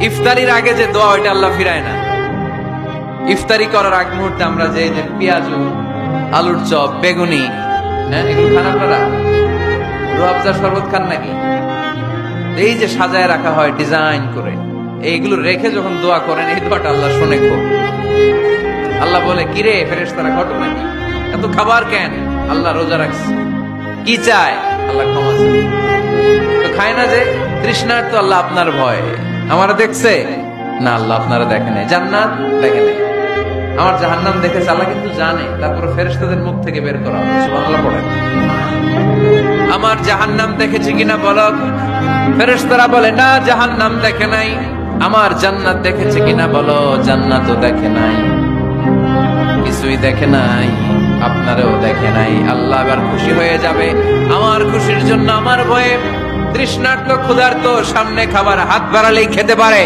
ইফতারির আগে যে দোয়া ওইটা আল্লাহ ফিরায় না। ইফতারি করার আগ মুহূর্তে আমরা যে পেঁয়াজু, আলুর চপ, বেগুনি, হ্যাঁ এগুলো খান আপনারা? রুয়াবজার শরবত খান নাকি? এই যে সাজায় রাখা হয় ডিজাইন করে, এইগুলো রেখে যখন দোয়া করেন, এই দোয়াটা আল্লাহ শুনে খুব। আল্লাহ বলে, কিরে ফেরেশতারা ঘটনা কি, এত খাবার কেন? আল্লাহ রোজা রাখছে, কি চায়? আল্লাহ ক্ষমা চায়। তো খায় না যে তৃষ্ণার, তো আল্লাহ আপনার ভয়। আমারা দেখছে না, আল্লাহ আপনারা দেখে নাই। জান্নাত দেখে নাই, আমার জাহান্নাম দেখেছে আল্লাহ কিন্তু জানে। তারপরে ফেরেশতাদের মুখ থেকে বের করা, সুবহানাল্লাহ পড়েন। আমার জাহান্নাম দেখেছে কিনা বলো? ফেরেশতারা বলে না, জাহান্নাম দেখে নাই। আমার জান্নাত দেখেছে কিনা বলো? জান্নাতও দেখে নাই, কিছুই দেখে নাই, আপনারও দেখে নাই। আল্লাহ এবার খুশি হয়ে যাবে। আমার খুশির জন্য আমার ভয়ে তৃষ্ণার্ত ক্ষুধার্ত সামনে খাবার হাত বাড়ালেই খেতে পারে।